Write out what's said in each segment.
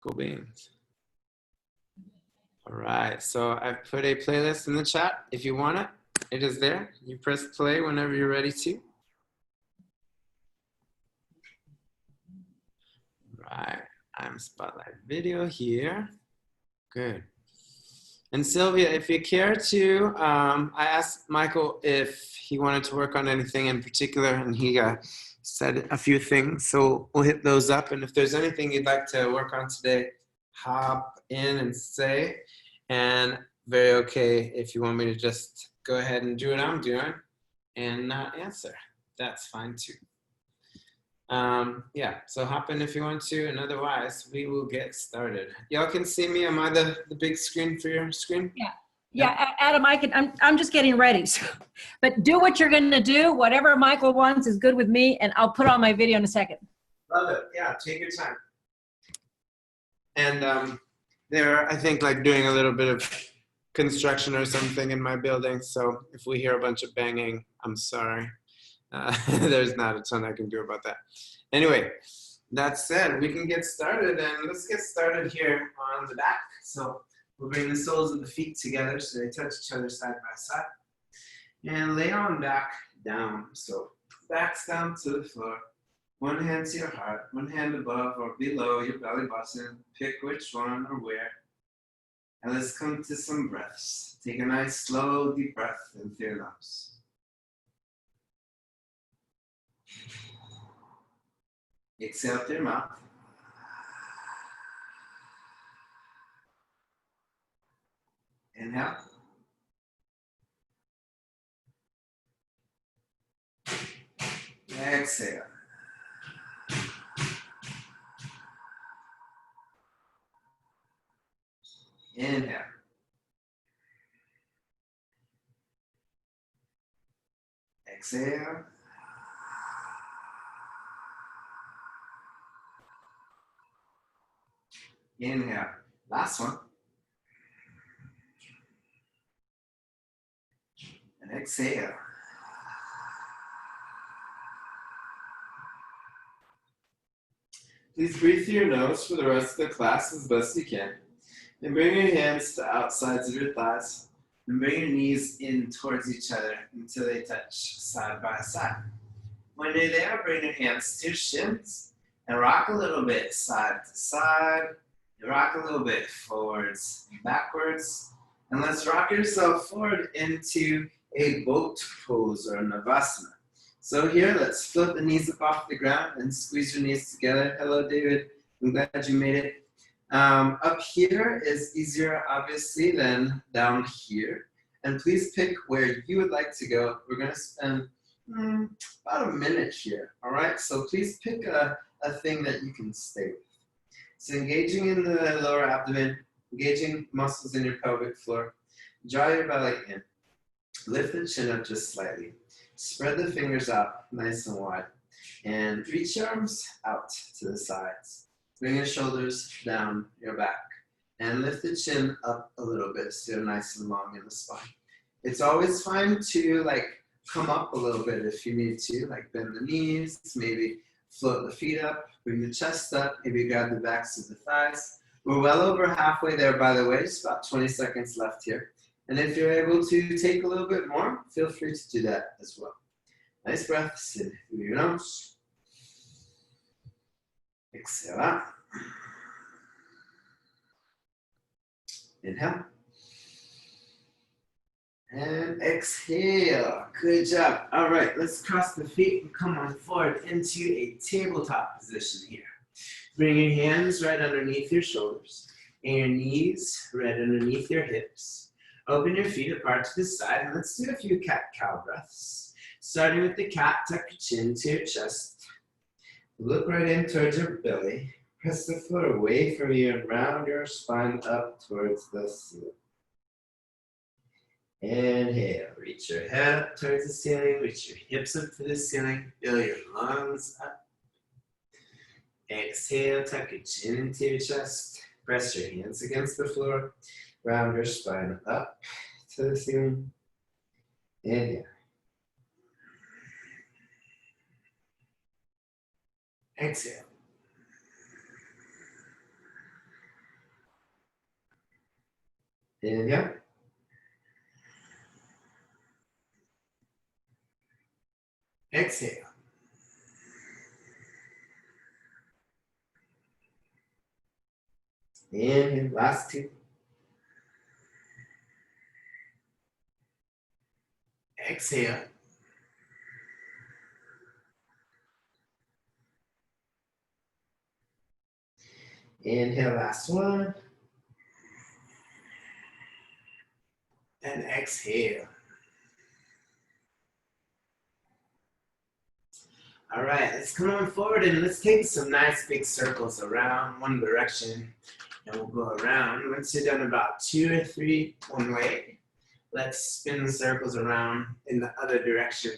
Cool beans. All right, so I've put a playlist in the chat. If you want it, it is there. You press play whenever you're ready to. Right, I'm spotlight video here. Good. And Sylvia, if you care to, I asked Michael if he wanted to work on anything in particular, and he said a few things, so we'll hit those up. And if there's anything you'd like to work on today, hop in and say. And very okay if you want me to just go ahead and do what I'm doing and not answer. That's fine too. Yeah, so hop in if you want to, and otherwise we will get started. Y'all can see me. Am I the big screen for your screen? Yeah, Adam, I'm just getting ready. So, but do what you're gonna do. Whatever Michael wants is good with me, and I'll put on my video in a second. Love it. Yeah, take your time. And they're, I think, like doing a little bit of construction or something in my building. So if we hear a bunch of banging, I'm sorry. There's not a ton I can do about that. Anyway, that said, we can get started, and let's get started here on the back. So we'll bring the soles of the feet together so they touch each other side by side. And lay on back down. So backs down to the floor. One hand to your heart, one hand above or below your belly button. Pick which one or where. And let's come to some breaths. Take a nice slow deep breath in through your nose. Exhale through your mouth. Inhale. Exhale. Inhale. Exhale. Inhale. Last one. And exhale. Please breathe through your nose for the rest of the class as best you can. And bring your hands to the outsides of your thighs. And bring your knees in towards each other until they touch side by side. When you're there, bring your hands to your shins and rock a little bit side to side. And rock a little bit forwards and backwards. And let's rock yourself forward into a boat pose or navasana. So here, let's flip the knees up off the ground and squeeze your knees together. Hello, David. I'm glad you made it. Up here is easier, obviously, than down here. And please pick where you would like to go. We're going to spend about a minute here, all right? So please pick a thing that you can stay with. So engaging in the lower abdomen, engaging muscles in your pelvic floor. Draw your belly in. Lift the chin up just slightly. Spread the fingers out nice and wide. And reach your arms out to the sides. Bring your shoulders down your back. And lift the chin up a little bit so you're nice and long in the spine. It's always fine to come up a little bit if you need to, like bend the knees, maybe float the feet up, bring the chest up, maybe grab the backs of the thighs. We're well over halfway there, by the way, just about 20 seconds left here. And if you're able to take a little bit more, feel free to do that as well. Nice breaths in through your nose. Exhale out. Inhale. And exhale. Good job. All right, let's cross the feet and come on forward into a tabletop position here. Bring your hands right underneath your shoulders and your knees right underneath your hips. Open your feet apart to the side, and let's do a few cat-cow breaths. Starting with the cat, tuck your chin to your chest. Look right in towards your belly. Press the floor away from you and round your spine up towards the ceiling. Inhale, reach your head up towards the ceiling, reach your hips up to the ceiling, fill your lungs up. Exhale, tuck your chin into your chest. Press your hands against the floor. Round your spine up to the ceiling. Inhale. Exhale. Inhale. Exhale. Inhale, last two. Exhale. Inhale, last one. And exhale. All right, let's come on forward and let's take some nice big circles around one direction. And we'll go around. Once you're done about 2 or 3 one way, let's spin the circles around in the other direction.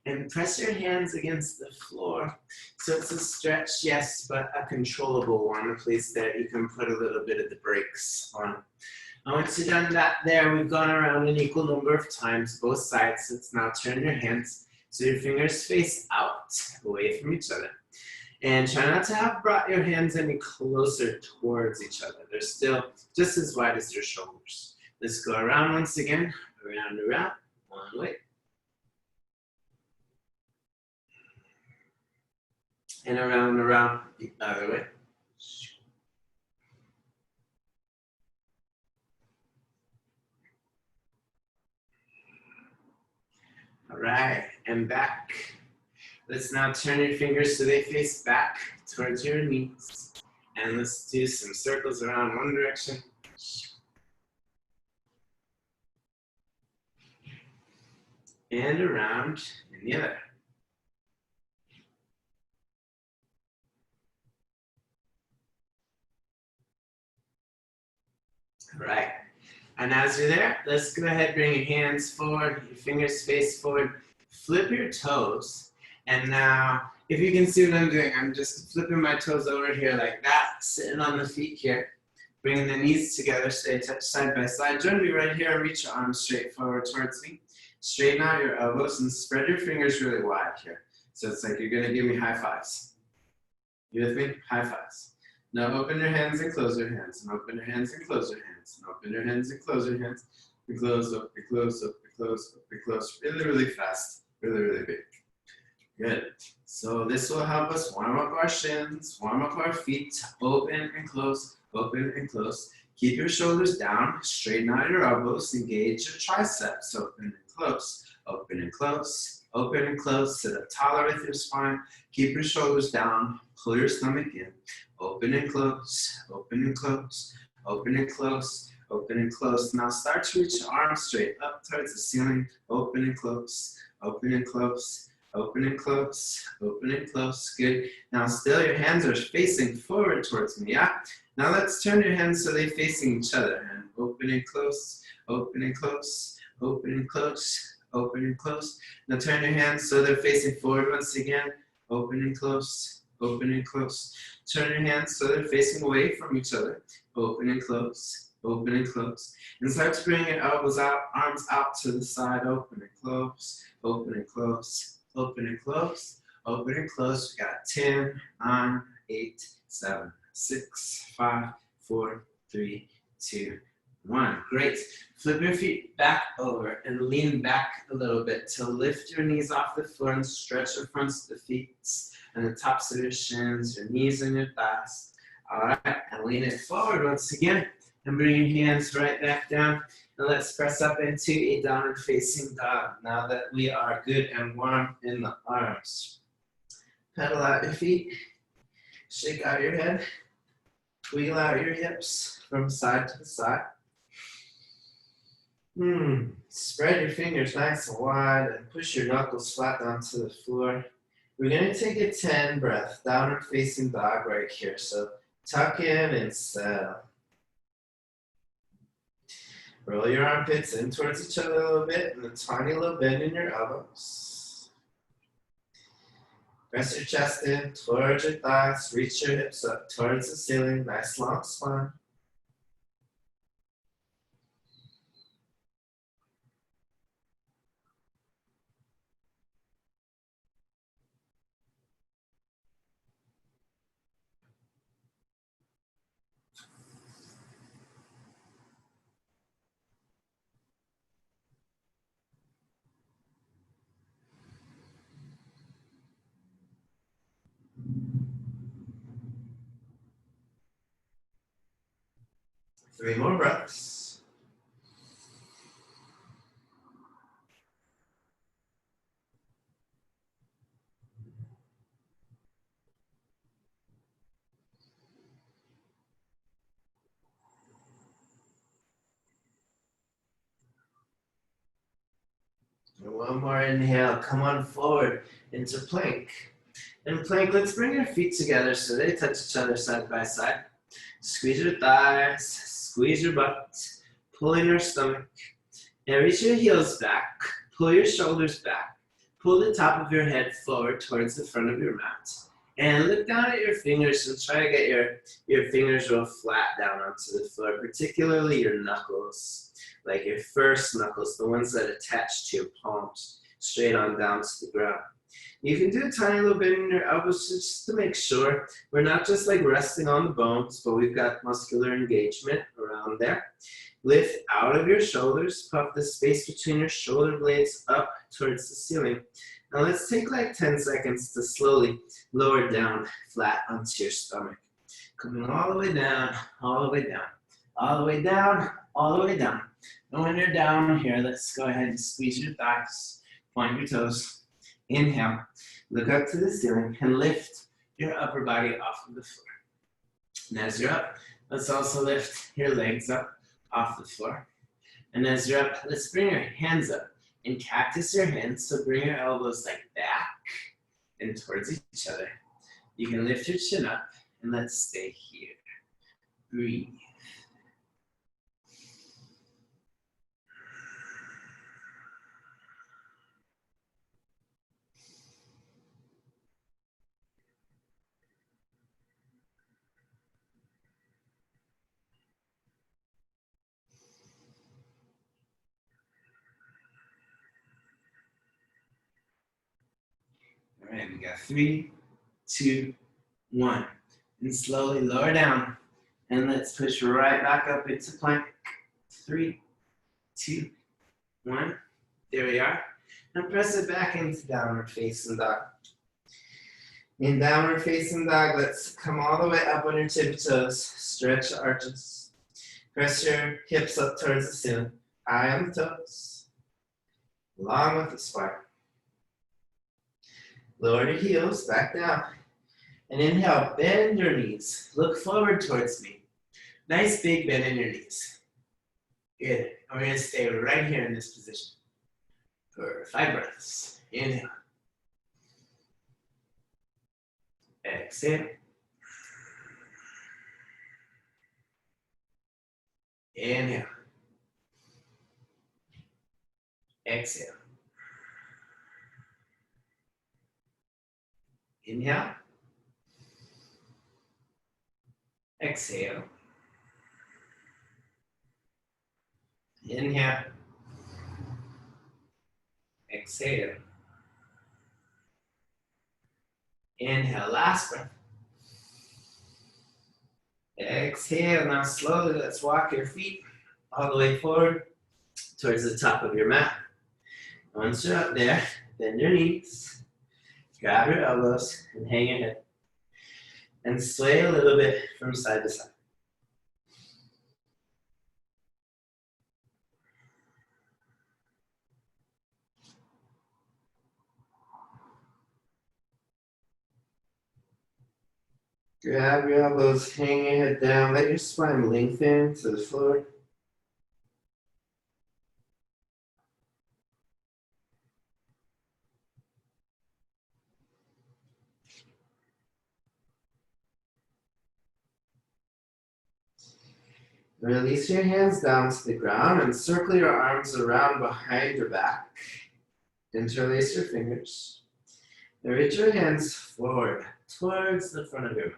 And press your hands against the floor. So it's a stretch, yes, but a controllable one, a place that you can put a little bit of the brakes on. And once you've done that there, we've gone around an equal number of times, both sides. Let's now turn your hands so your fingers face out, away from each other. And try not to have brought your hands any closer towards each other. They're still just as wide as your shoulders. Let's go around once again, around, one way. And around the other way. All right, and back. Let's now turn your fingers so they face back towards your knees. And let's do some circles around one direction. And around in the other. All right, and as you're there, let's go ahead, bring your hands forward, your fingers face forward, flip your toes. And now, if you can see what I'm doing, I'm just flipping my toes over here like that, sitting on the feet here. Bringing the knees together so they touch side by side. Join me right here and reach your arms straight forward towards me. Straighten out your elbows and spread your fingers really wide here. So it's like you're gonna give me high fives. You with me? High fives. Now open your hands and close your hands, and open your hands and close your hands, and open your hands and close your hands. And close up, and close up, and close up, and close. Really, really fast. Really, really big. Good. So this will help us warm up our shins, warm up our feet, open and close, open and close. Keep your shoulders down, straighten out your elbows, engage your triceps, open and close, open and close, open and close. Sit up taller with your spine. Keep your shoulders down, pull your stomach in, open and close, open and close, open and close, open and close. Now start to reach your arms straight up towards the ceiling, open and close, open and close. Open and close, open and close, good. Now still your hands are facing forward towards me, yeah? Now let's turn your hands so they're facing each other. And open and close, open and close, open and close, open and close. Now turn your hands so they're facing forward once again. Open and close, open and close. Turn your hands so they're facing away from each other. Open and close, open and close. And start to bring your elbows out, arms out to the side. Open and close, open and close. Open and close, open and close. We got 10, 9, 8, 7, 6, 5, 4, 3, 2, 1. Great. Flip your feet back over and lean back a little bit to lift your knees off the floor and stretch the fronts of the feet and the tops of your shins, your knees and your thighs. All right, and lean it forward once again and bring your hands right back down. And let's press up into a downward facing dog now that we are good and warm in the arms. Pedal out your feet, shake out your head, wiggle out your hips from side to side. Spread your fingers nice and wide and push your knuckles flat onto the floor. We're gonna take a 10 breath, downward facing dog right here. So tuck in and settle. Roll your armpits in towards each other a little bit and a tiny little bend in your elbows. Press your chest in towards your thighs, reach your hips up towards the ceiling, nice long spine. 3 more breaths. And one more inhale. Come on forward into plank. In plank, let's bring your feet together so they touch each other side by side. Squeeze your thighs, squeeze your butt, pull in your stomach, and reach your heels back. Pull your shoulders back. Pull the top of your head forward towards the front of your mat. And look down at your fingers and try to get your fingers real flat down onto the floor, particularly your knuckles, like your first knuckles, the ones that attach to your palms, straight on down to the ground. You can do a tiny little bit in your elbows just to make sure we're not just like resting on the bones, but we've got muscular engagement around there. Lift out of your shoulders, puff the space between your shoulder blades up towards the ceiling. Now let's take like 10 seconds to slowly lower down flat onto your stomach. Coming all the way down, all the way down, all the way down, all the way down. And when you're down here, let's go ahead and squeeze your thighs, point your toes. Inhale, look up to the ceiling and lift your upper body off of the floor. And as you're up, let's also lift your legs up off the floor. And as you're up, let's bring your hands up and cactus your hands. So bring your elbows like back and towards each other. You can lift your chin up and let's stay here. Breathe. All right, we got 3, 2, 1. And slowly lower down. And let's push right back up into plank. 3, 2, 1. There we are. Now press it back into downward facing dog. In downward facing dog, let's come all the way up on your tippy toes. Stretch the arches. Press your hips up towards the ceiling. High on the toes. Along with the spine. Lower your heels back down. And inhale, bend your knees. Look forward towards me. Nice big bend in your knees. Good. And we're going to stay right here in this position for 5 breaths. Inhale. Exhale. Inhale. Exhale. Inhale. Exhale. Inhale. Exhale. Inhale, last breath. Exhale, now slowly let's walk your feet all the way forward towards the top of your mat. Once you're up there, bend your knees, grab your elbows, and hang your head. And sway a little bit from side to side. Grab your elbows, hang your head down, let your spine lengthen to the floor. Release your hands down to the ground and circle your arms around behind your back. Interlace your fingers. And reach your hands forward towards the front of your mouth.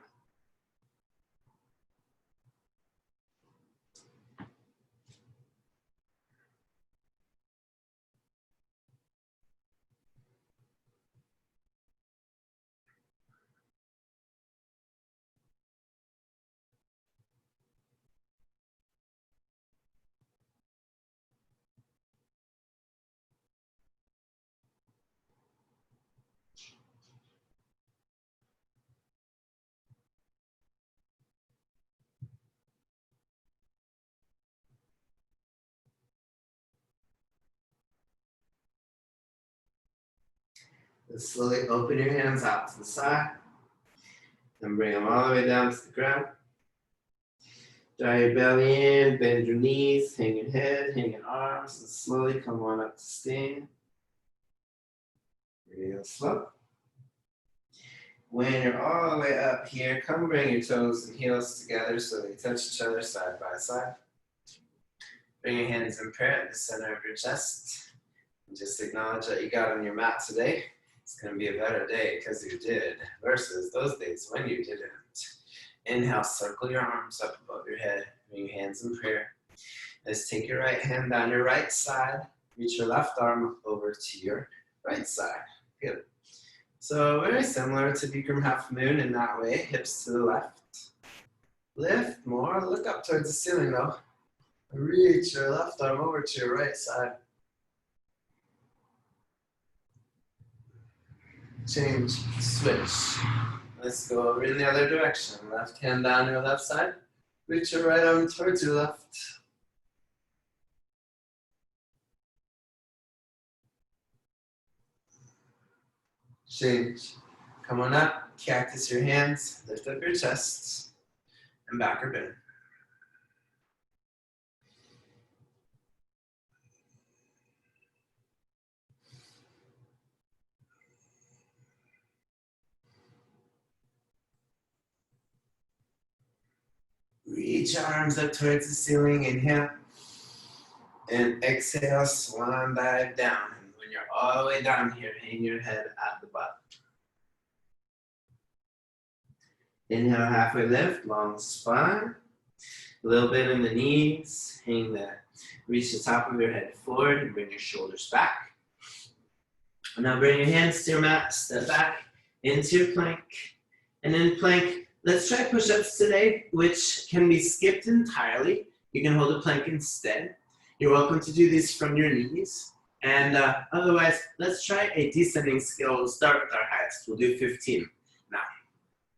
And slowly open your hands out to the side. And bring them all the way down to the ground. Draw your belly in, bend your knees, hang your head, hang your arms, and slowly come on up to stand. Real slow. When you're all the way up here, come bring your toes and heels together so they touch each other side by side. Bring your hands in prayer at the center of your chest. And just acknowledge that you got on your mat today. It's going to be a better day because you did versus those days when you didn't. Inhale, circle your arms up above your head. Bring your hands in prayer. Let's take your right hand down your right side. Reach your left arm over to your right side. Good. So very similar to Bikram half moon in that way. Hips to the left. Lift more. Look up towards the ceiling though. Reach your left arm over to your right side. Change, switch. Let's go over in the other direction. Left hand down your left side. Reach your right arm towards your left. Change. Come on up. Cactus your hands. Lift up your chest. And backward bend. Reach your arms up towards the ceiling. Inhale. And exhale, swan dive down. And when you're all the way down here, hang your head at the bottom. Inhale, halfway lift, long spine. A little bit in the knees. Hang there. Reach the top of your head forward and bring your shoulders back. Now bring your hands to your mat, step back into your plank. And in plank, let's try push-ups today, which can be skipped entirely. You can hold a plank instead. You're welcome to do these from your knees. And otherwise, let's try a descending scale. We'll start with our highest. We'll do 15. Now,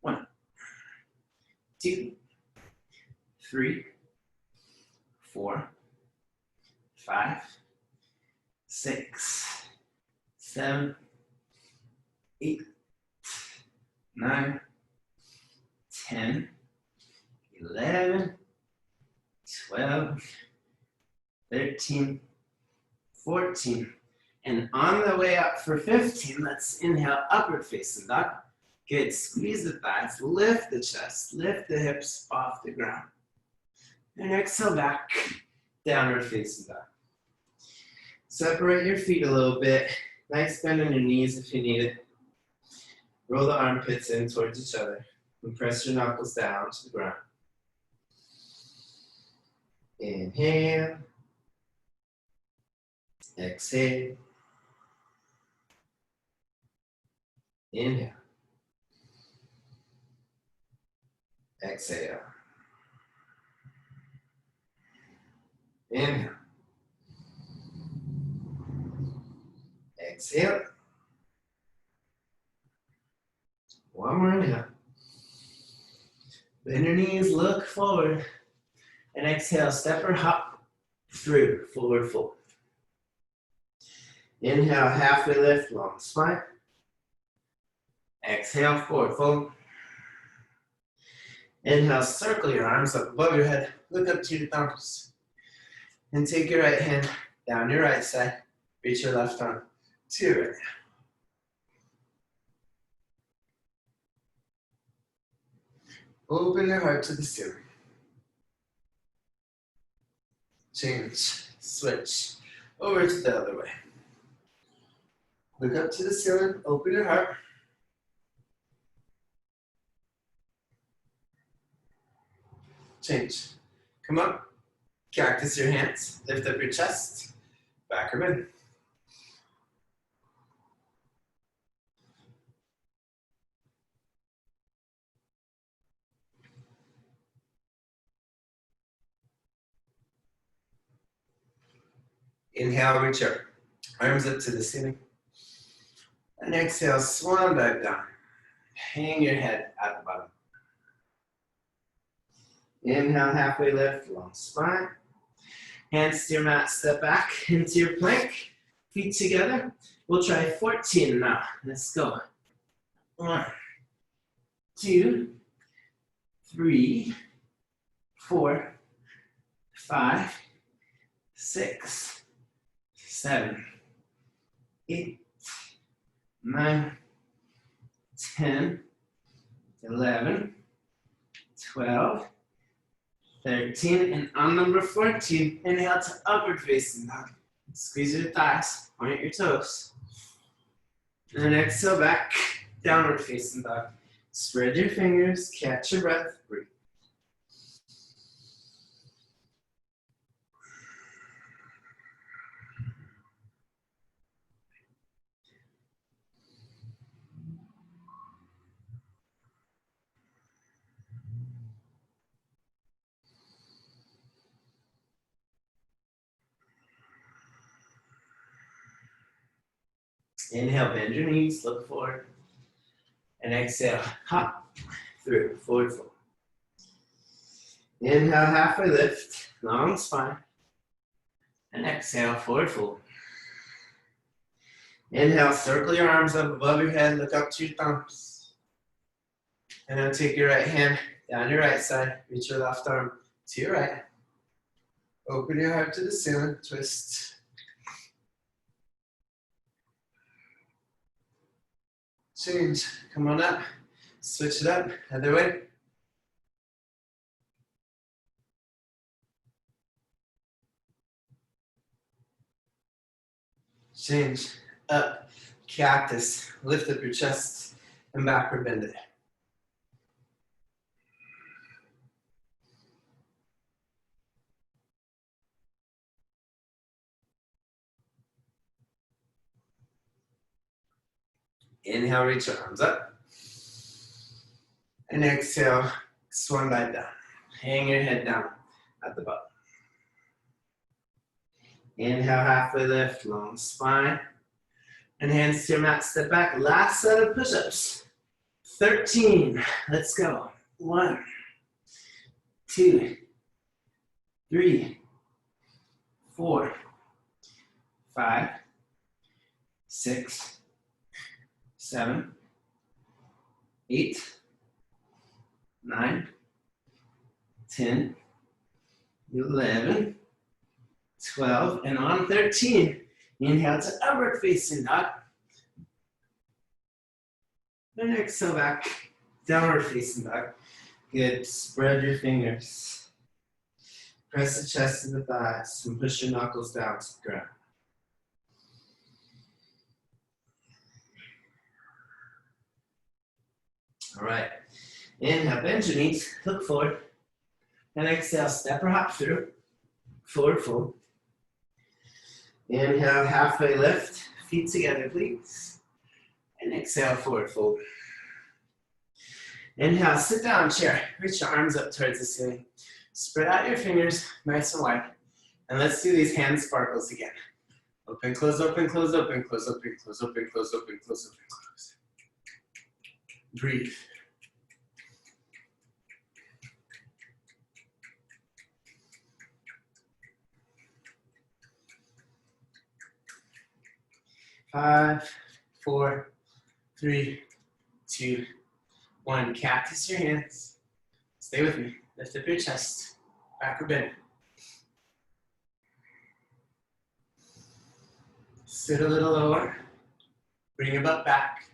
1, 2, 3, 4, 5, 6, 7, 8, 9, 10, 11, 12, 13, 14, and on the way up for 15, let's inhale, upward facing dog. Good, squeeze the thighs, lift the chest, lift the hips off the ground. And exhale back, downward facing dog. Separate your feet a little bit. Nice bend on your knees if you need it. Roll the armpits in towards each other and press your knuckles down to the ground. Inhale. Exhale. Inhale. Exhale. Inhale. Exhale. One more inhale. Bend your knees, look forward. And exhale, step or hop through, forward fold. Inhale, halfway lift, long spine. Exhale, forward fold. Inhale, circle your arms up above your head. Look up to your thumbs. And take your right hand down your right side. Reach your left arm to your right. Open your heart to the ceiling. Change, switch, over to the other way. Look up to the ceiling, open your heart. Change. Come up, cactus your hands, lift up your chest, back or bend. Inhale, reach your arms up to the ceiling. And exhale, swan dive down. Hang your head at the bottom. Inhale, halfway lift, long spine. Hands to your mat, step back into your plank. feet together. We'll try 14 now. Let's go. 1, 2, 3, 4, 5, 6, 7, 8, 9, 10, 11, 12, 13, and on number 14, inhale to upward facing dog. Squeeze your thighs, point your toes. And then exhale back, downward facing dog. Spread your fingers, catch your breath, breathe. Inhale, bend your knees, look forward. And exhale, hop through, forward fold. Inhale, halfway lift, long spine. And exhale, forward fold. Inhale, circle your arms up above your head, look up to your thumbs. And then take your right hand down your right side, reach your left arm to your right. Open your heart to the ceiling, twist. Change, come on up, switch it up, other way. Change, up, cactus, lift up your chest and backward bend it. Inhale, reach your arms up. And exhale, swan dive down. Hang your head down at the bottom. Inhale, halfway lift, long spine. And hands to your mat, step back. Last set of push-ups. 13, let's go. 1, 2, 3, 4, 5, 6, 7, 8, 9, 10, 11, 12, and on 13, inhale to upward facing dog. And exhale back, downward facing dog. Good, spread your fingers. Press the chest to the thighs and push your knuckles down to the ground. All right, inhale, bend your knees, look forward. And exhale, step or hop through, forward fold. Inhale, halfway lift, feet together, please. And exhale, forward fold. Inhale, sit down chair, reach your arms up towards the ceiling. Spread out your fingers, nice and wide. And let's do these hand sparkles again. Open, close, open, close, open, close, open, close, open, close, open, close, open, close. Breathe. Five, 4, 3, 2, 1. Cactus your hands. Stay with me. Lift up your chest. Backward bend. Sit a little lower. Bring your butt back.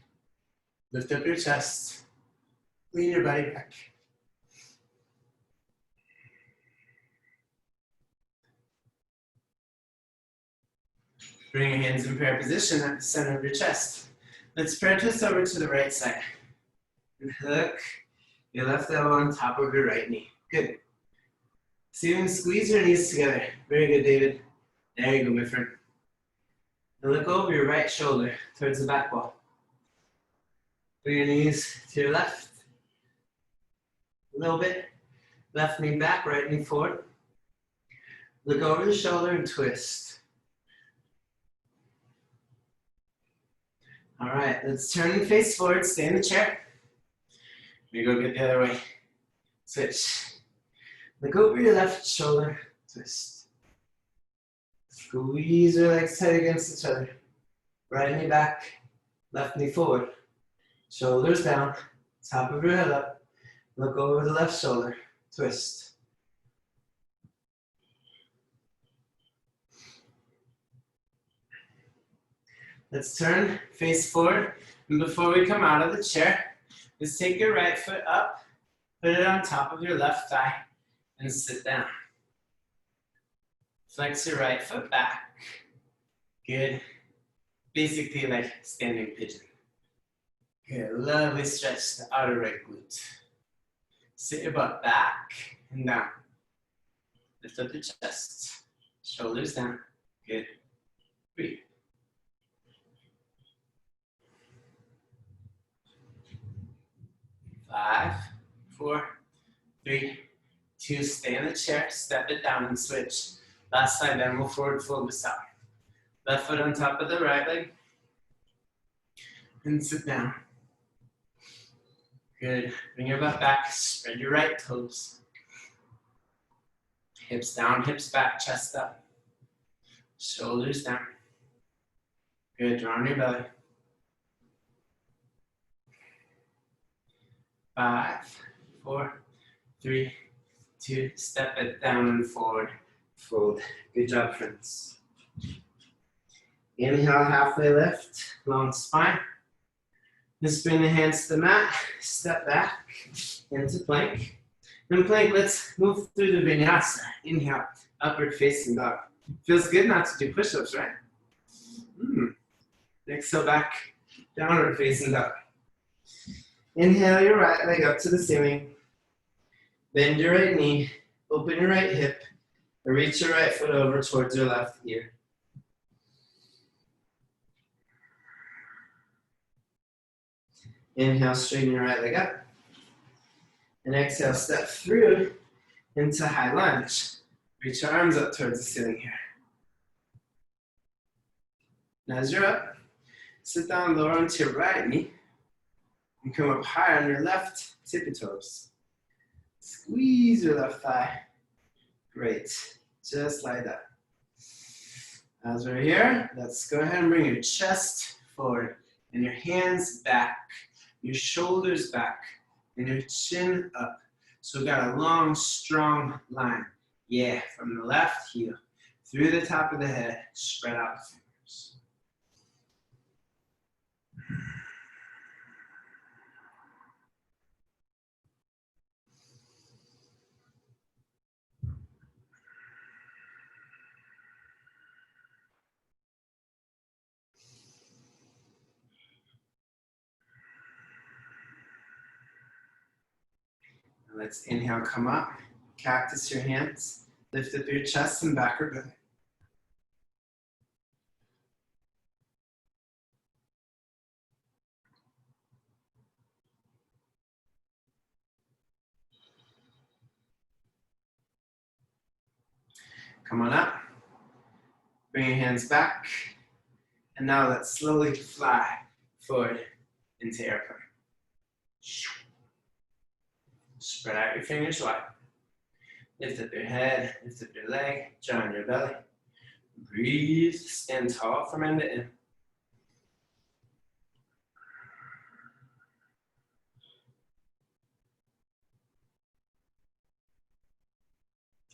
Lift up your chest. Lean your body back. Bring your hands in prayer position at the center of your chest. Let's prayer twist over to the right side. And hook your left elbow on top of your right knee. Good. See, you can squeeze your knees together. Very good, David. There you go, my friend. Now look over your right shoulder towards the back wall. Bring your knees to your left. A little bit. Left knee back, right knee forward. Look over the shoulder and twist. All right, let's turn and face forward. Stay in the chair. We go get the other way. Switch. Look over your left shoulder. Twist. Squeeze your legs tight against each other. Right knee back, left knee forward. Shoulders down, top of your head up. Look over the left shoulder, twist. Let's turn, face forward. And before we come out of the chair, just take your right foot up, put it on top of your left thigh, and sit down. Flex your right foot back. Good. Basically like standing pigeon. Good. Lovely stretch the outer right glute. Sit your butt back and down. Lift up your chest. Shoulders down. Good. Breathe. Five, 4, 3, 2. Stay in the chair. Step it down and switch. Last side, then move forward, fold this out. Left foot on top of the right leg. And sit down. Good. Bring your butt back. Spread your right toes. Hips down, hips back, chest up. Shoulders down. Good. Draw on your belly. 5, 4, 3, 2. Step it down and forward. Fold. Good job, friends. Inhale, halfway lift, long spine. Just bring the hands to the mat, step back into plank. In plank, let's move through the vinyasa. Inhale, upward facing dog. Feels good not to do push-ups, right? Exhale back, downward facing dog. Inhale your right leg up to the ceiling. Bend your right knee, open your right hip, and reach your right foot over towards your left ear. Inhale, straighten your right leg up. And exhale, step through into high lunge. Reach your arms up towards the ceiling here. And as you're up, sit down lower onto your right knee. And come up higher on your left tippy toes. Squeeze your left thigh. Great. Just like that. As we're here, let's go ahead and bring your chest forward and your hands back. Your shoulders back, and your chin up. So we've got a long, strong line. Yeah, from the left heel, through the top of the head, spread out the fingers. Let's inhale, come up, cactus your hands, lift up your chest and backward belly. Come on up, bring your hands back, and now let's slowly fly forward into airplane. Spread out your fingers wide. Lift up your head, lift up your leg, draw on your belly. Breathe, stand tall from end to end.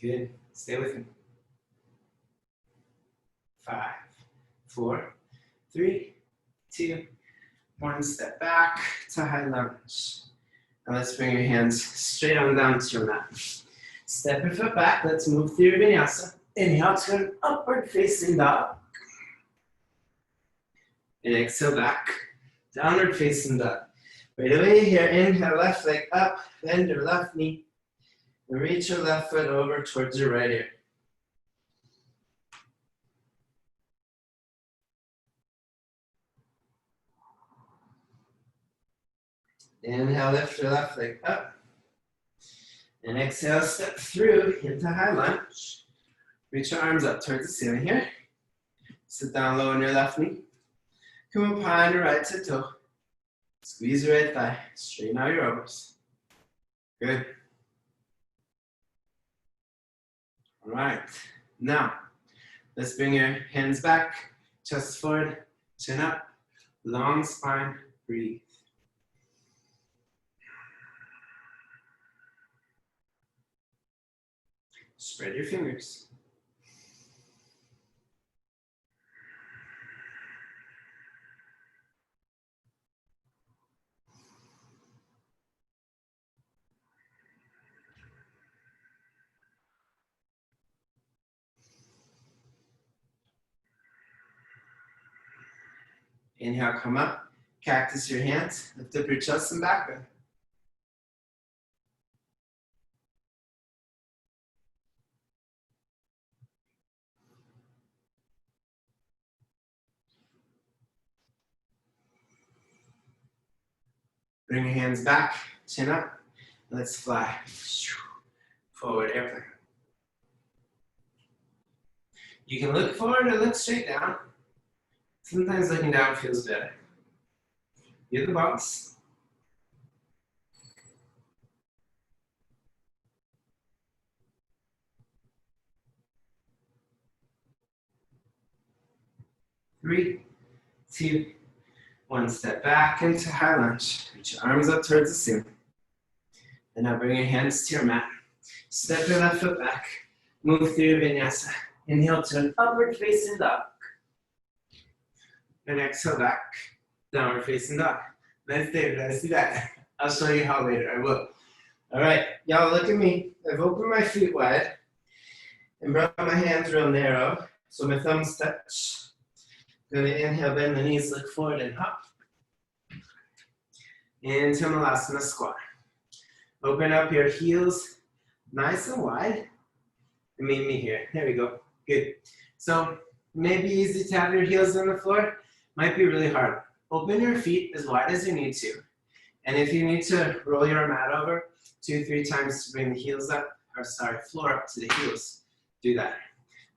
Good, stay with me. 5, 4, 3, 2, 1. Step back to high lunge. Now let's bring your hands straight on down to your mat. Step your foot back. Let's move through your vinyasa. Inhale to an upward facing dog. And exhale back. Downward facing dog. Right away here, inhale, left leg up. Bend your left knee. And reach your left foot over towards your right ear. Inhale, lift your left leg up. And exhale, step through into high lunge. Reach your arms up towards the ceiling here. Sit down low on your left knee. Come up high on your right toe. Squeeze your right thigh. Straighten out your elbows. Good. All right. Now, Let's bring your hands back, chest forward, chin up, long spine, breathe. Spread your fingers. Inhale, come up, cactus your hands, lift up your chest and back bend. Bring your hands back, chin up, let's fly. Forward airplane. You can look forward or look straight down. Sometimes looking down feels better. You're the boss. Three, two, one. Step back into high lunge. Reach your arms up towards the ceiling. And now bring your hands to your mat. Step your left foot back. Move through your vinyasa. Inhale to an upward facing dog. And exhale back. Downward facing dog. Let's do that. I'll show you how later. I will. All right, y'all look at me. I've opened my feet wide and brought my hands real narrow so my thumbs touch. I'm gonna inhale, bend the knees, look forward and hop. Into Malasana squat. Open up your heels nice and wide. And meet me here. There we go. Good. So maybe easy to have your heels on the floor. Might be really hard. Open your feet as wide as you need to. And if you need to roll your mat over 2-3 times to bring the heels up, or sorry, floor up to the heels, do that.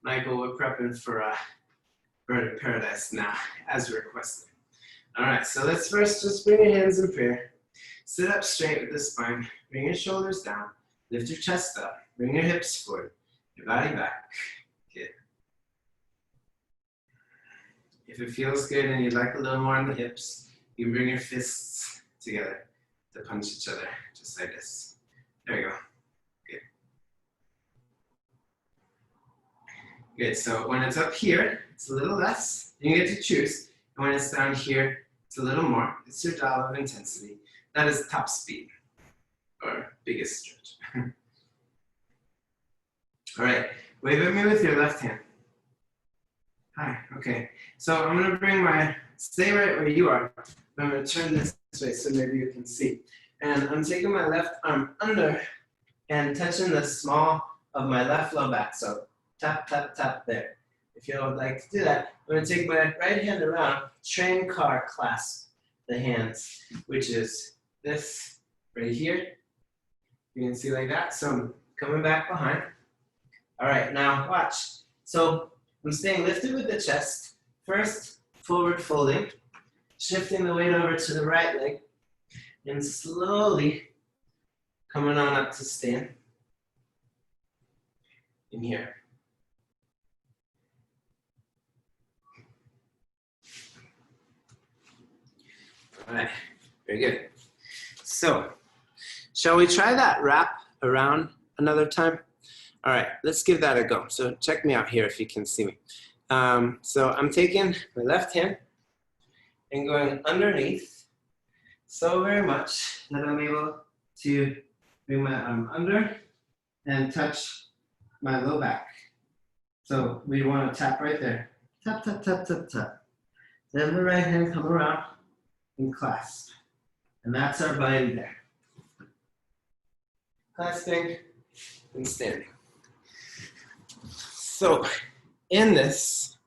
Michael, we're prepping for Bird of Paradise now, as requested. All right, so let's first just bring your hands in prayer. Sit up straight with the spine. Bring your shoulders down. Lift your chest up. Bring your hips forward. Your body back. Good. If it feels good and you'd like a little more on the hips, you can bring your fists together to punch each other, just like this. There we go. Good. Good, so when it's up here, it's a little less. You get to choose. And when it's down here, it's a little more. It's your dial of intensity. That is top speed, or biggest stretch. All right, wave at me with your left hand. Hi, okay. So I'm gonna bring stay right where you are. I'm gonna turn this way so maybe you can see. And I'm taking my left arm under and touching the small of my left low back. So tap, tap, tap there. If you would like to do that, I'm gonna take my right hand around, train car clasp the hands, which is this right here. You can see like that. So I'm coming back behind. All right, now watch. So I'm staying lifted with the chest. First, forward folding, shifting the weight over to the right leg, and slowly coming on up to stand in here. All right, very good. So, shall we try that wrap around another time? All right, let's give that a go. So check me out here if you can see me. So I'm taking my left hand and going underneath so very much that I'm able to bring my arm under and touch my low back. So we want to tap right there. Tap, tap, tap, tap, tap. Then the right hand come around and clasp. And that's our body there. Clasping and standing. So in this,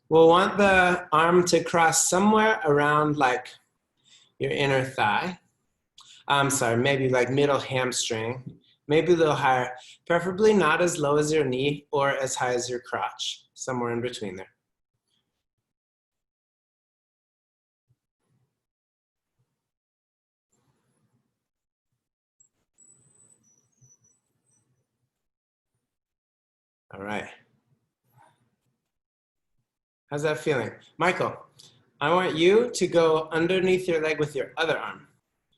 we'll want the arm to cross somewhere around like your inner thigh. I'm sorry, maybe like middle hamstring, maybe a little higher, preferably not as low as your knee or as high as your crotch, somewhere in between there. All right. How's that feeling? Michael, I want you to go underneath your leg with your other arm.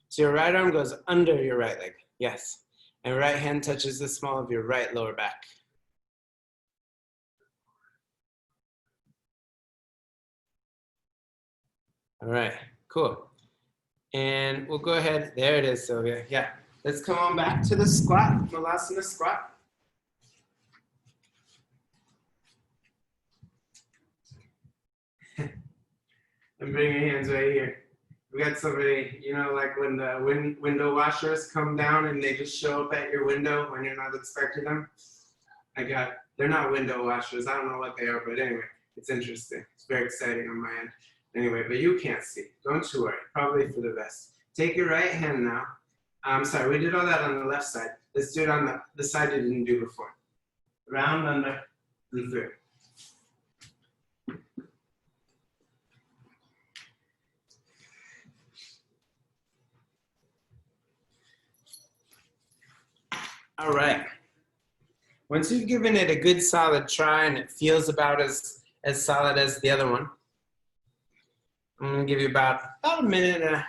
So your right arm goes under your right leg. Yes. And right hand touches the small of your right lower back. All right, cool. And we'll go ahead. There it is, Sylvia. Yeah. Let's come on back to the squat, Malasana squat. And bring your hands right here. We got somebody, you know, like when the window washers come down and they just show up at your window when you're not expecting them. They're not window washers. I don't know what they are, but anyway, it's interesting. It's very exciting on my end. Anyway, but you can't see. Don't you worry. Probably for the best. Take your right hand now. I'm sorry, we did all that on the left side. Let's do it on the side you didn't do before. Round, under, and through. All right. Once you've given it a good solid try and it feels about as solid as the other one, I'm gonna give you about a minute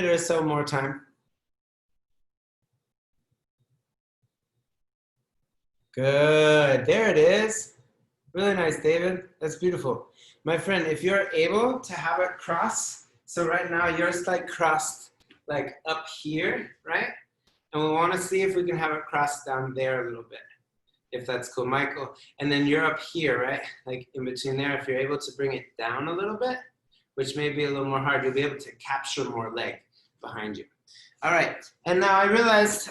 or so more time. Good, there it is. Really nice, David. That's beautiful. My friend, if you're able to have it cross, so right now yours like crossed like up here, right? And we want to see if we can have it crossed down there a little bit, if that's cool, Michael. And then you're up here, right? Like in between there, if you're able to bring it down a little bit, which may be a little more hard, you'll be able to capture more leg behind you. All right, and now I realized,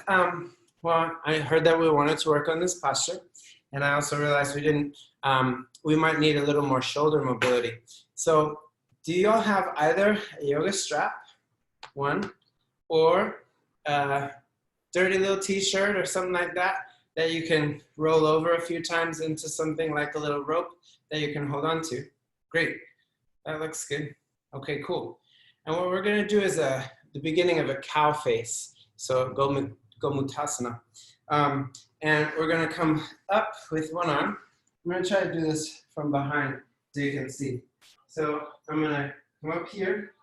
well, I heard that we wanted to work on this posture, and I also realized we might need a little more shoulder mobility. So do you all have either a yoga strap, one, or a dirty little t-shirt or something like that you can roll over a few times into something like a little rope that you can hold on to? Great, that looks good. Okay, cool. And what we're gonna do is the beginning of a cow face. So Gomutasana. And we're gonna come up with one arm. I'm gonna try to do this from behind so you can see. So I'm gonna come up here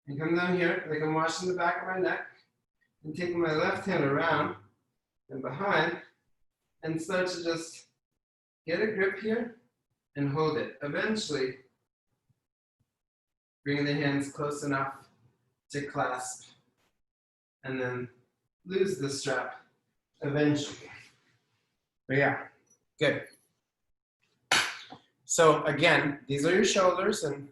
and come down here like I'm washing the back of my neck and taking my left hand around and behind and start to just get a grip here and hold it. Eventually, bring the hands close enough to clasp and then lose the strap eventually. But yeah, good. So again, these are your shoulders and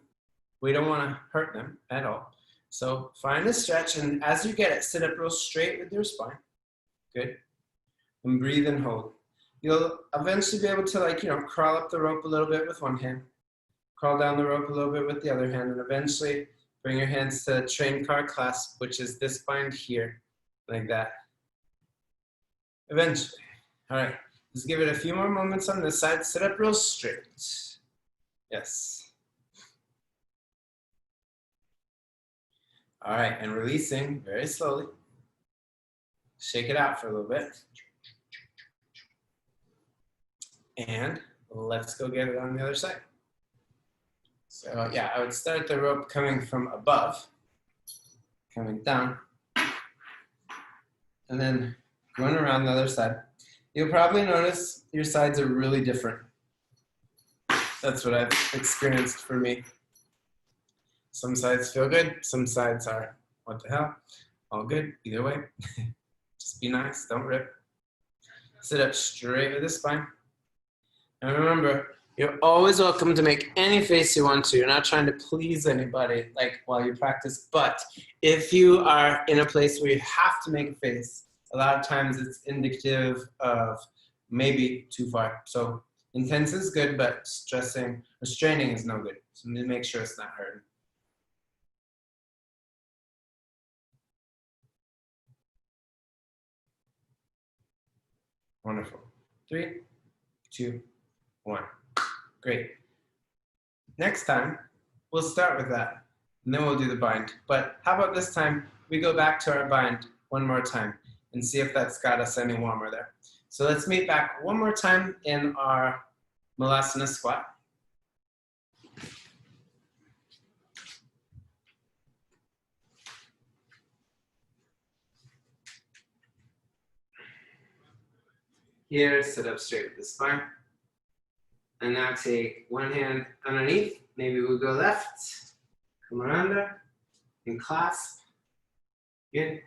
we don't want to hurt them at all. So find a stretch, and as you get it, sit up real straight with your spine. Good. And breathe and hold. You'll eventually be able to, like, you know, crawl up the rope a little bit with one hand, crawl down the rope a little bit with the other hand, and eventually bring your hands to train car clasp, which is this bind here, like that. Eventually. All right. Just give it a few more moments on this side. Sit up real straight. Yes. All right, and releasing very slowly. Shake it out for a little bit. And let's go get it on the other side. So yeah, I would start the rope coming from above, coming down, and then going around the other side. You'll probably notice your sides are really different. That's what I've experienced for me. Some sides feel good, some sides are, what the hell? All good, either way. Just be nice, don't rip. Sit up straight with the spine. And remember, you're always welcome to make any face you want to. You're not trying to please anybody, like, while you practice. But if you are in a place where you have to make a face, a lot of times it's indicative of maybe too far. So intense is good, but stressing or straining is no good. So make sure it's not hurting. Wonderful. 3, 2, 1. Great. Next time, we'll start with that, and then we'll do the bind. But how about this time, we go back to our bind one more time and see if that's got us any warmer there. So let's meet back one more time in our Malasana squat. Here, sit up straight with the spine. And now take one hand underneath. Maybe we'll go left. Come around there and clasp. Good.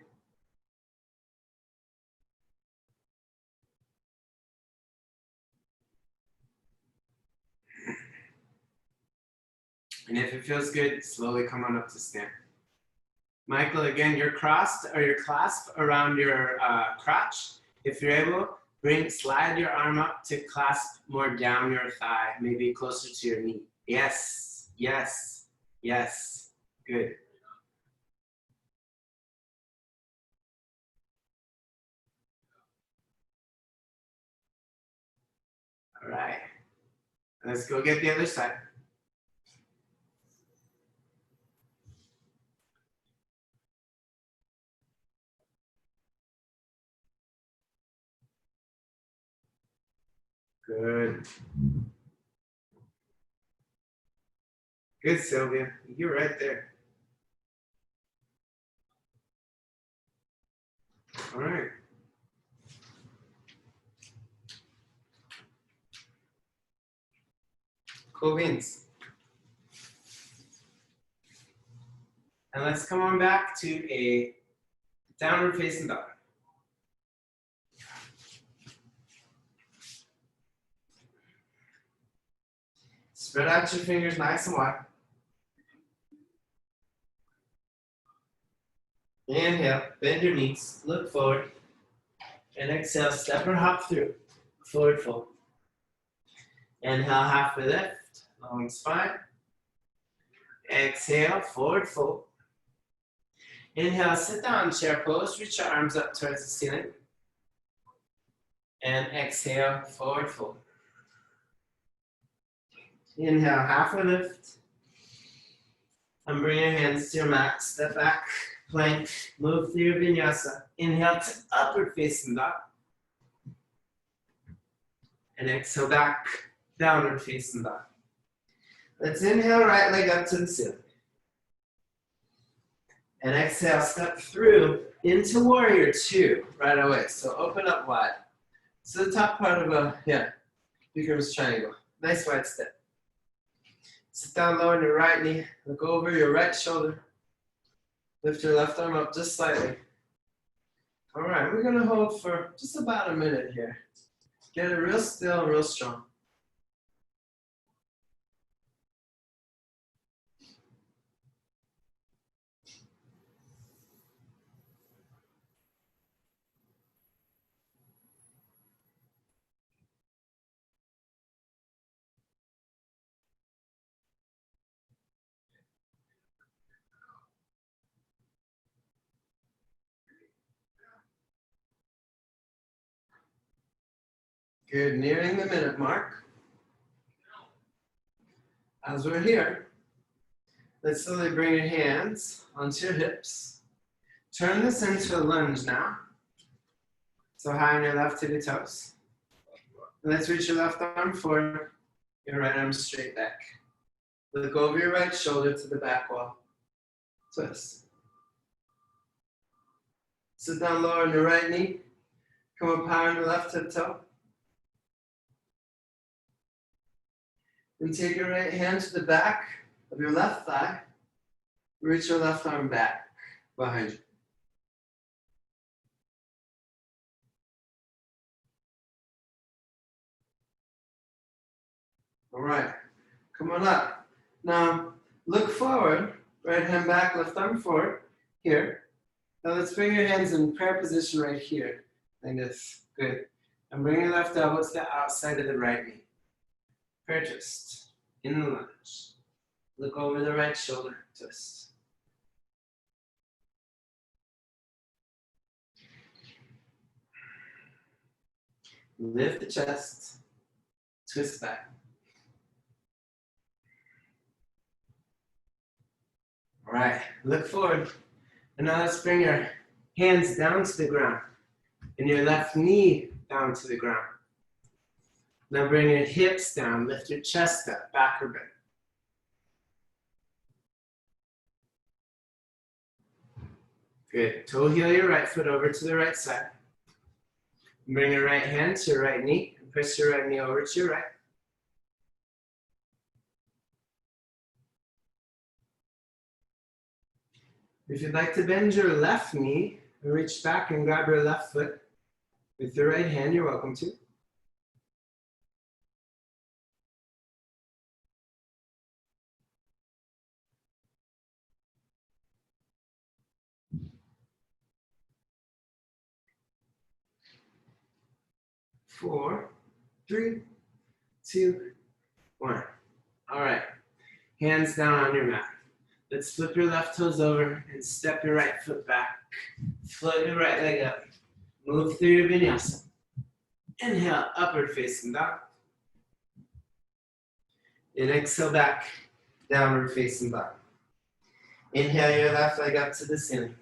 And if it feels good, slowly come on up to stand. Michael, again, your crossed or your clasp around your crotch. If you're able, slide your arm up to clasp more down your thigh, maybe closer to your knee. Yes, yes, yes. Good. All right. Let's go get the other side. Good. Good, Sylvia. You're right there. All right. Cool beans. And let's come on back to a downward facing dog. Spread out your fingers nice and wide. Inhale, bend your knees, look forward. And exhale, step or hop through. Forward fold. Inhale, halfway lift, long spine. Exhale, forward fold. Inhale, sit down, chair pose. Reach your arms up towards the ceiling. And exhale, forward fold. Inhale, halfway lift. And bring your hands to your mat. Step back, plank, move through your vinyasa. Inhale to upward facing dog. And exhale back, downward facing dog. Let's inhale, right leg up to the ceiling. And exhale, step through into warrior two right away. So open up wide. So the top part of a, Bikram's triangle. Nice wide step. Sit down low on your right knee. Look over your right shoulder. Lift your left arm up just slightly. All right, we're gonna hold for just about a minute here. Get it real still, real strong. Good, nearing the minute mark. As we're here, let's slowly bring your hands onto your hips. Turn this into a lunge now. So high on your left tippy toes. And let's reach your left arm forward, your right arm straight back. Look over your right shoulder to the back wall. Twist. Sit down low on your right knee. Come up high on your left tip toe. And take your right hand to the back of your left thigh. Reach your left arm back behind you. All right, come on up. Now, look forward, right hand back, left arm forward, here. Now let's bring your hands in prayer position right here, like this, good. And bring your left elbow to the outside of the right knee. Prayer twist, in the lunge. Look over the right shoulder, twist. Lift the chest, twist back. All right, look forward. And now let's bring your hands down to the ground and your left knee down to the ground. Now bring your hips down, lift your chest up, backward bend. Good, toe heel your right foot over to the right side. Bring your right hand to your right knee and press your right knee over to your right. If you'd like to bend your left knee, reach back and grab your left foot with your right hand, you're welcome to. Four, three, two, one. All right, hands down on your mat. Let's flip your left toes over and step your right foot back. Float your right leg up. Move through your vinyasa. Inhale, upward facing dog. And exhale back, downward facing dog. Inhale your left leg up to the ceiling.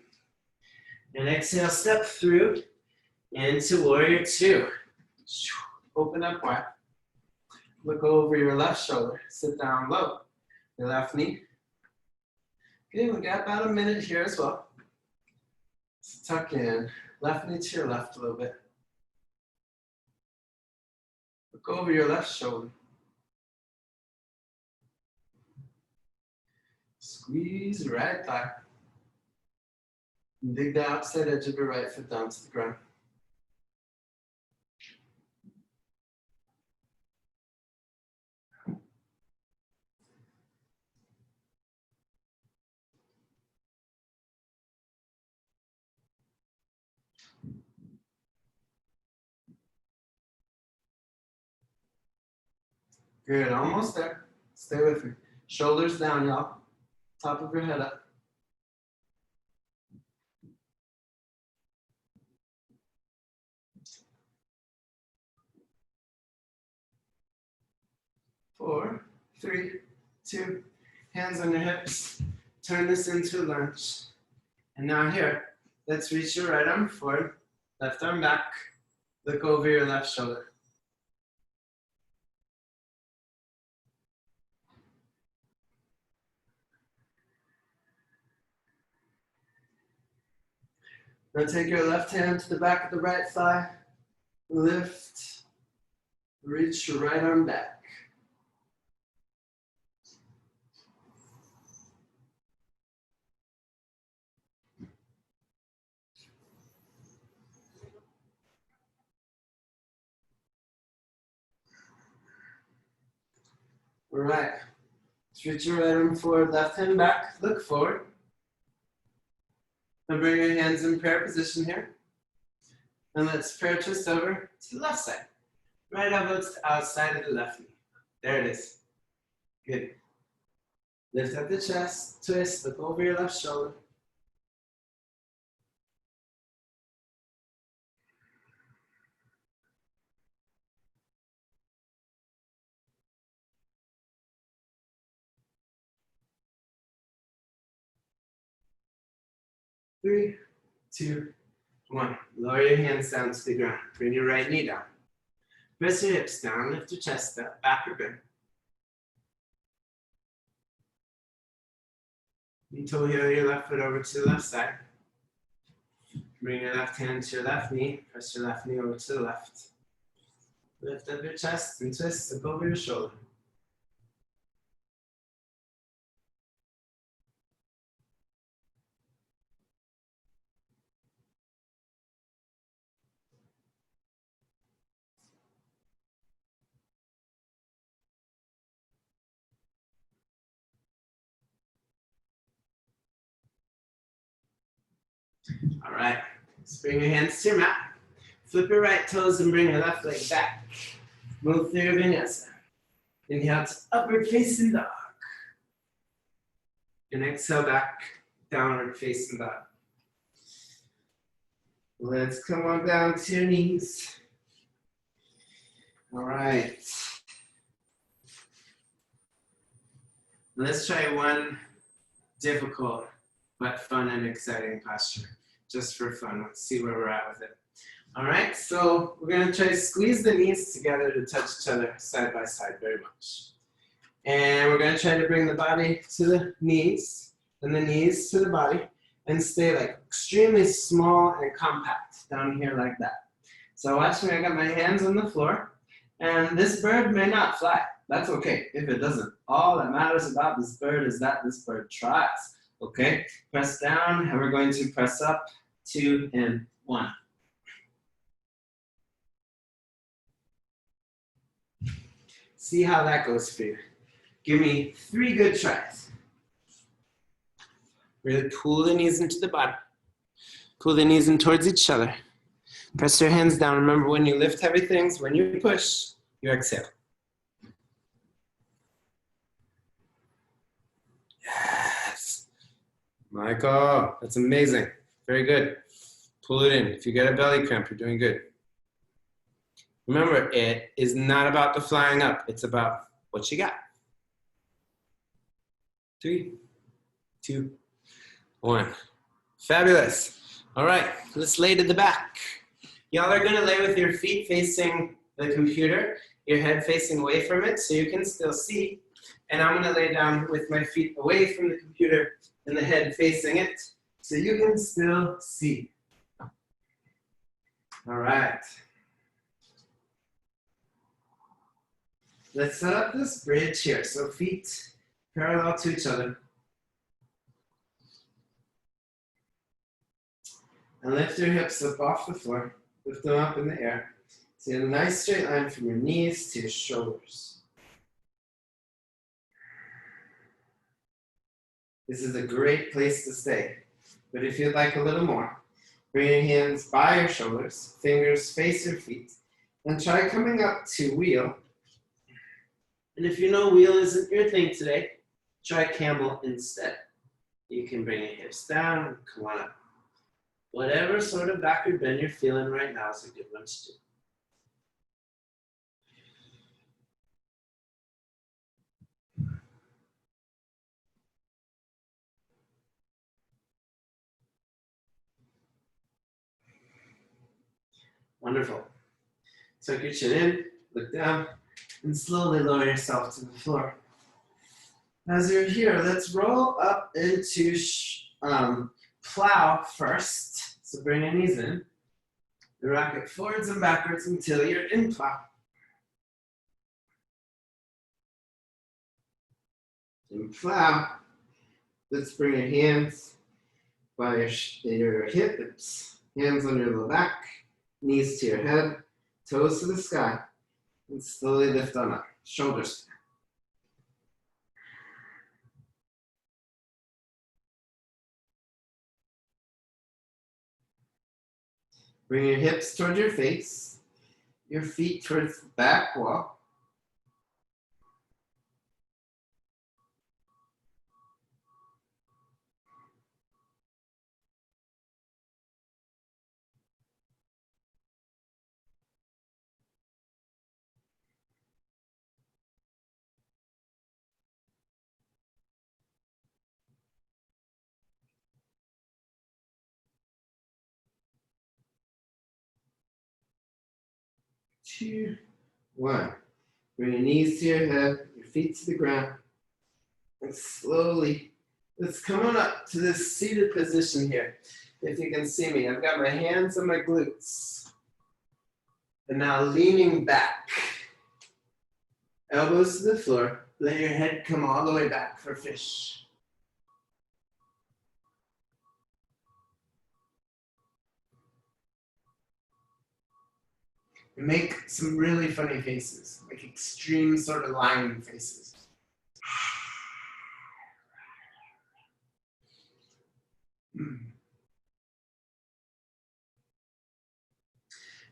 And exhale, step through into warrior two. Open up wide. Look over your left shoulder. Sit down low. Your left knee. Okay, we got about a minute here as well. So tuck in. Left knee to your left a little bit. Look over your left shoulder. Squeeze your right thigh. And dig the outside edge of your right foot down to the ground. Good, almost there. Stay with me. Shoulders down, y'all. Top of your head up. Four, three, two, hands on your hips. Turn this into a lunge. And now here, let's reach your right arm forward, left arm back. Look over your left shoulder. Now take your left hand to the back of the right thigh. Lift. Reach your right arm back. All right. Let's reach your right arm forward, left hand back. Look forward. Now bring your hands in prayer position here. And let's prayer twist over to the left side. Right elbow to the outside of the left knee. There it is. Good. Lift up the chest, twist, look over your left shoulder. Three, two, one. Lower your hands down to the ground. Bring your right knee down. Press your hips down, lift your chest up, backward bend. And toe heel your left foot over to the left side. Bring your left hand to your left knee. Press your left knee over to the left. Lift up your chest and twist, look over your shoulder. All right, let's bring your hands to your mat. Flip your right toes and bring your left leg back. Move through your vinyasa. Inhale to upward facing dog. And exhale back, downward facing dog. Let's come on down to your knees. All right. Let's try one difficult but fun and exciting posture, just for fun. Let's see where we're at with it. All right, so we're gonna try to squeeze the knees together to touch each other side by side very much. And we're gonna try to bring the body to the knees and the knees to the body and stay like extremely small and compact down here like that. So watch me, I got my hands on the floor, and this bird may not fly. That's okay if it doesn't. All that matters about this bird is that this bird tries. Okay, press down, and we're going to press up, 2 and 1. See how that goes for you. Give me 3 good tries. Really pull the knees into the bottom. Pull the knees in towards each other. Press your hands down. Remember, when you lift heavy things, when you push, you exhale. Yes. Michael, that's amazing. Very good. Pull it in. If you get a belly cramp, you're doing good. Remember, it is not about the flying up. It's about what you got. 3, 2, 1. Fabulous. All right, let's lay to the back. Y'all are gonna lay with your feet facing the computer, your head facing away from it so you can still see. And I'm gonna lay down with my feet away from the computer and the head facing it so you can still see. All right. Let's set up this bridge here. So feet parallel to each other. And lift your hips up off the floor. Lift them up in the air. So you have a nice straight line from your knees to your shoulders. This is a great place to stay. But if you'd like a little more, bring your hands by your shoulders, fingers face your feet, and try coming up to wheel. And if you know wheel isn't your thing today, try camel instead. You can bring your hips down and come on up. Whatever sort of backward bend you're feeling right now is a good one to do. Wonderful. Tuck your chin in, look down, and slowly lower yourself to the floor. As you're here, let's roll up into plow first. So bring your knees in. Rock it forwards and backwards until you're in plow. In plow, let's bring your hands by your hips, hands on your low back, knees to your head, toes to the sky, and slowly lift on up, shoulders. Bring your hips toward your face, your feet towards the back wall. Two, 1. Bring your knees to your head, your feet to the ground, and slowly, let's come on up to this seated position here. If you can see me, I've got my hands on my glutes. And now leaning back, elbows to the floor, let your head come all the way back for fish. And make some really funny faces, like extreme sort of lion faces.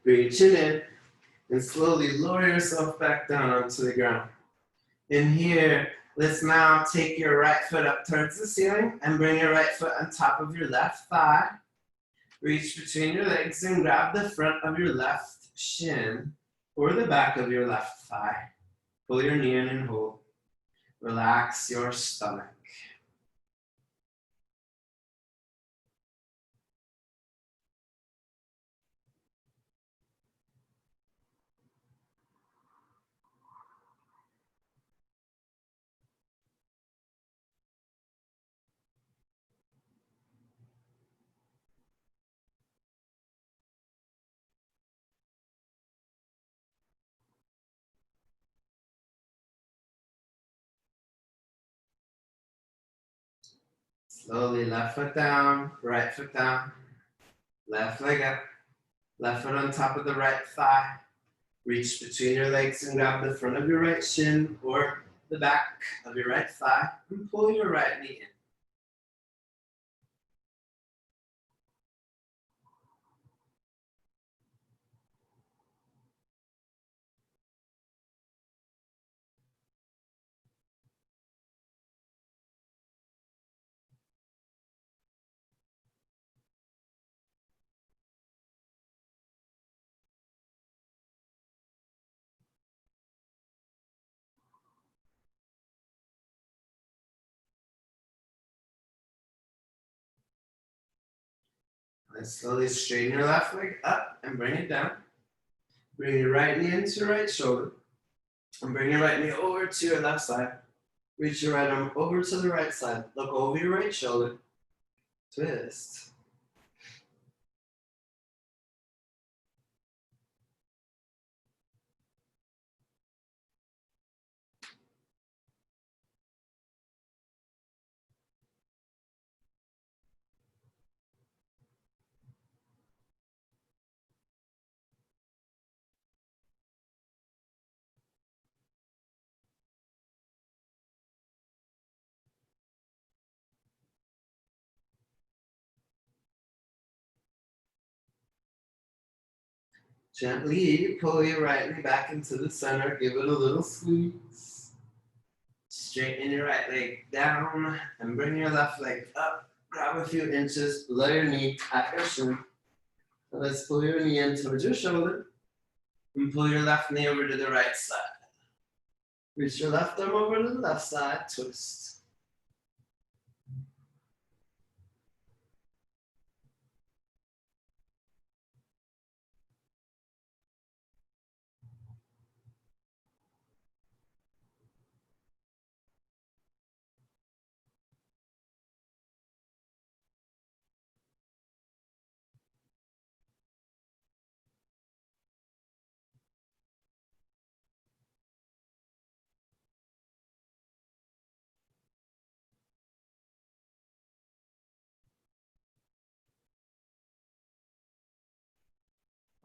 Bring your chin in and slowly lower yourself back down onto the ground. In here, let's now take your right foot up towards the ceiling and bring your right foot on top of your left thigh. Reach between your legs and grab the front of your left shin or the back of your left thigh. Pull your knee in and hold. Relax your stomach. Slowly, left foot down, right foot down, left leg up, left foot on top of the right thigh. Reach between your legs and grab the front of your right shin or the back of your right thigh and pull your right knee in. And slowly straighten your left leg up and bring it down. Bring your right knee into your right shoulder. And bring your right knee over to your left side. Reach your right arm over to the right side. Look over your right shoulder. Twist. Gently pull your right knee back into the center. Give it a little squeeze. Straighten your right leg down and bring your left leg up. Grab a few inches below your knee at your shin. Let's pull your knee in towards your shoulder and pull your left knee over to the right side. Reach your left arm over to the left side, twist.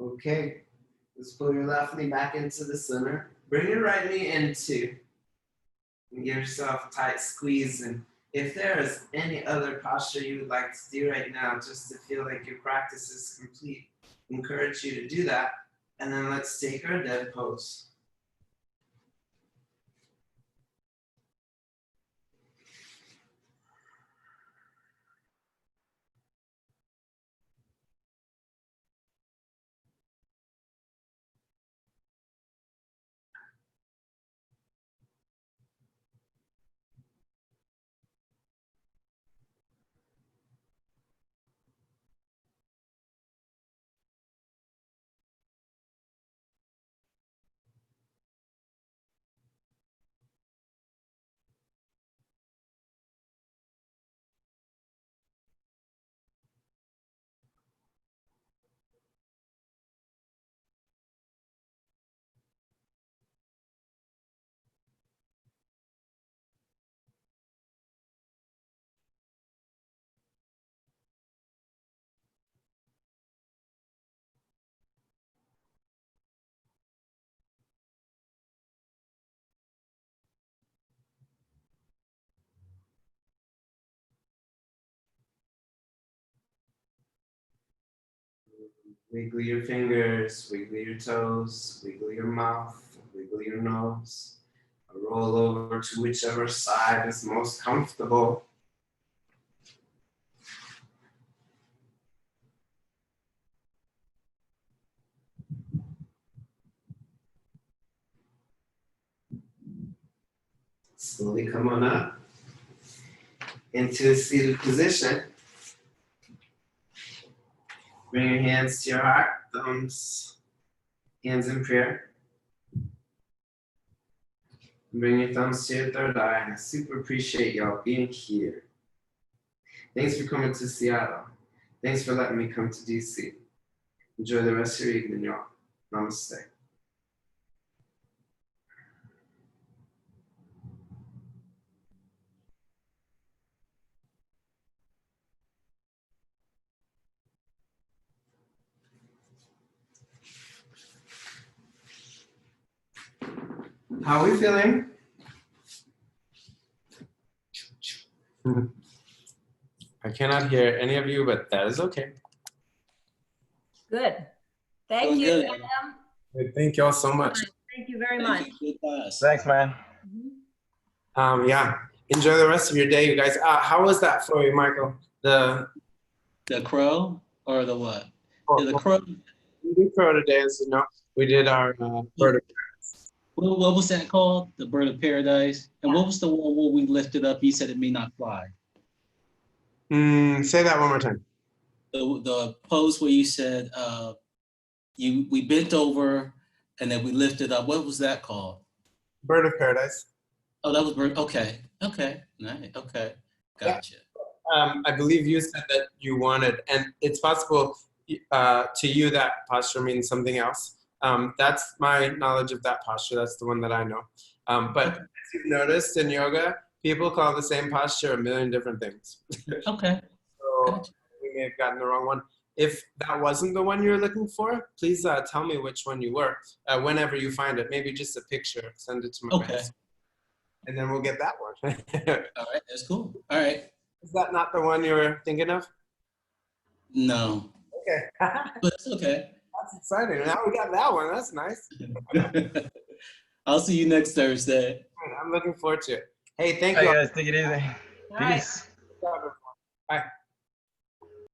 Okay, let's pull your left knee back into the center. Bring your right knee in too. And give yourself a tight squeeze. And if there is any other posture you would like to do right now, just to feel like your practice is complete, I encourage you to do that. And then let's take our dead pose. Wiggle your fingers, wiggle your toes, wiggle your mouth, wiggle your nose. Roll over to whichever side is most comfortable. Slowly come on up into a seated position. Bring your hands to your heart, thumbs, hands in prayer. Bring your thumbs to your third eye, and I super appreciate y'all being here. Thanks for coming to Seattle. Thanks for letting me come to DC. Enjoy the rest of your evening, y'all. Namaste. How are we feeling? I cannot hear any of you, but that is okay. Good. Thank Doing you, good. Adam. Thank you all so much. Thank you very much. Thank you. Good class. Thanks, man. Yeah, enjoy the rest of your day, you guys. How was that for you, Michael? The crow or the what? Yeah, the crow. We did crow today, as you know. We did our bird of What was that called? The bird of paradise. And what was the one where we lifted up? He said it may not fly. Say that one more time. The pose where you said we bent over and then we lifted up. What was that called? Bird of paradise. Oh, that was bird. Okay. Nice. Okay. Gotcha. I believe you said that you wanted, and it's possible to you that posture means something else. That's my knowledge of that posture. That's the one that I know. But as you've noticed in yoga, people call the same posture a million different things. Okay. So Gotcha. we may have gotten the wrong one. If that wasn't the one you were looking for, please tell me which one you were. Whenever you find it, maybe just a picture, send it to my friends. And then we'll get that one. All right. That's cool. All right. Is that not the one you were thinking of? No. Okay. But it's okay. That's exciting. Now we got that one. That's nice. I'll see you next Thursday. I'm looking forward to it. Hey, thank Hey you. guys, take it easy. All right. Peace. Bye.